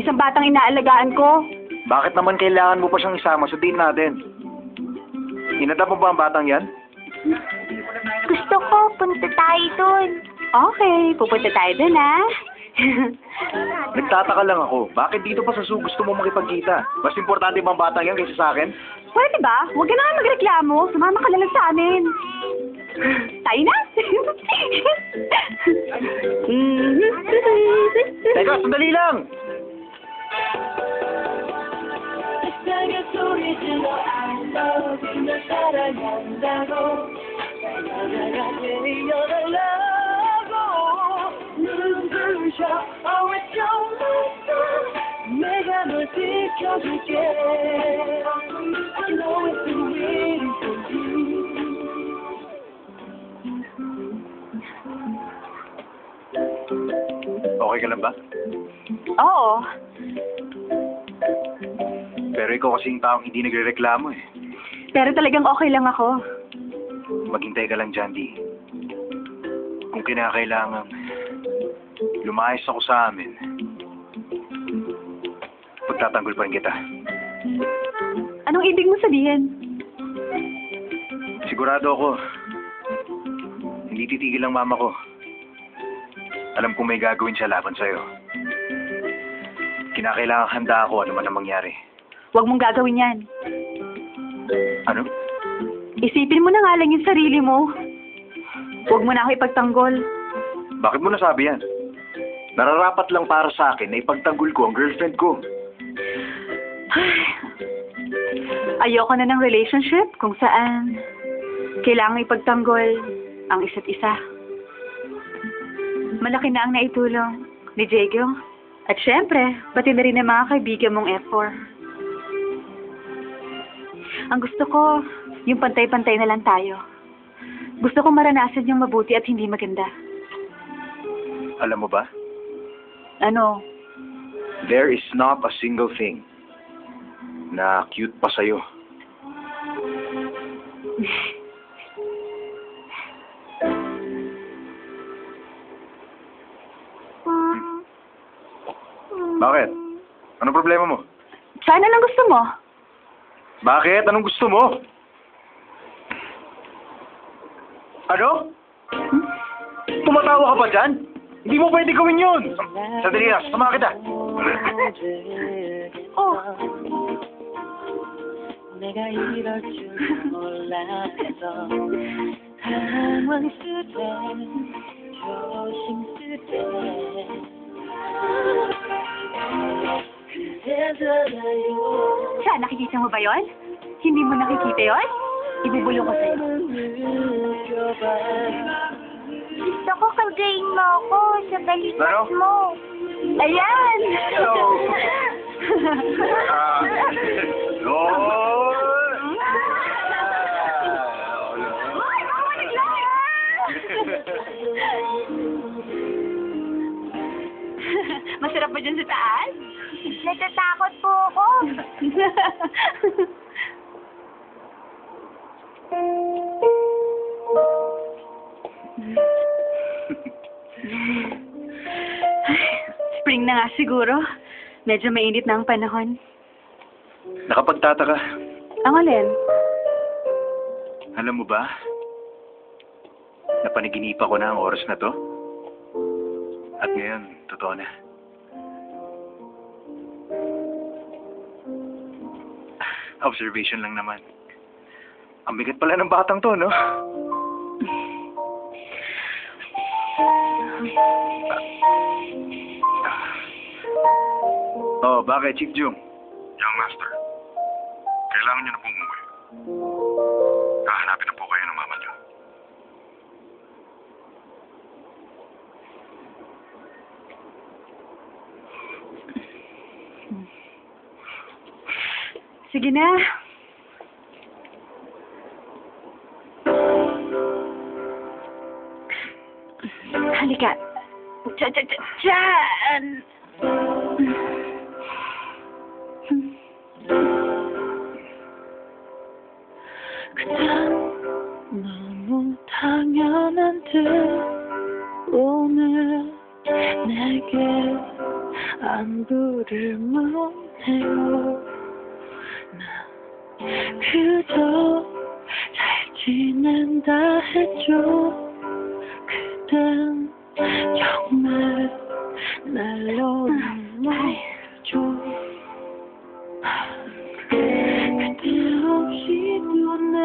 Isang batang inaalagaan ko. Bakit naman kailangan mo pa siyang isama sa date natin? Inadap mo ba ang batang yan? Gusto ko, punta tayo dun. Okay, pupunta tayo dun, ha? Nagtataka lang ako, bakit dito pa sa zoo gusto mo makipagkita? Mas importante ba ang batang yan kaysa sa akin? Pwede ba? Huwag ka na nga magreklamo. Sumama ka na lang sa amin. Tayo na? Teka, sandali lang! 내가 널 지켜줄게. I know it's been waiting for you. Okay ka lang ba? Oo. Pero ikaw kasing taong hindi nagre-reklamo eh. Pero talagang okay lang ako. Maghintay ka lang dyan, Di. Kung kinakailangan, lumayas ako sa amin. Pagtatanggol pa rin kita. Anong ibig mo sabihin? Sigurado ako, hindi titigil ang mama ko. Alam kong may gagawin siya laban sa'yo. Kinakailangan handa ako ano man ang mangyari. Huwag mong gagawin yan. Ano? Isipin mo na nga lang yung sarili mo. Huwag mo na ako ipagtanggol. Bakit mo nasabi yan? Nararapat lang para sa akin na ipagtanggol ko ang girlfriend ko. Ayoko na ng relationship kung saan kailangan ipagtanggol ang isa't isa. Malaki na ang naitulong ni Diego. At syempre, pati na rin ang mga kaibigan mong F4. Ang gusto ko, yung pantay-pantay na lang tayo. Gusto ko maranasan yung mabuti at hindi maganda. Alam mo ba? Ano? There is not a single thing na cute pa sa'yo. Bakit? Anong problema mo? Sana lang gusto mo. Bakit? Anong gusto mo? Ano? Tumatawa ka pa dyan? Hindi mo pwede gawin yun! Sandali lang, sama kita! Oh. 내가 이럴 줄 몰랐어. 당황스레 조심스레 그대잖아요. Saan? Nakikita mo ba yon? Hindi mo nakikita yon? Ibubulong ko sa'yo. Gusto ko kagayin mo ako sa balikat Ano? mo. Ayan! Hello! Masarap ba dyan sa taas? Natatakot po ako. Spring na nga siguro. Medyo mainit na ang panahon. Nakapagtataka. Ang alin? Alam mo ba? Napanaginipan ko na ang oras na to. At ngayon, totoo na. Observation lang naman. Ang bigat pala ng batang to, no? Oh, bakit, Chief Jung? Young Master, kailangan niyo na pong umuwi. Hahanapin na po kayo ng mama niyo. Sige na. Halika. Diyan. 그냥 너무 당연한 듯 오늘 내게 안부를 묻네요. 난 그저 잘 지낸다 했죠. 그댄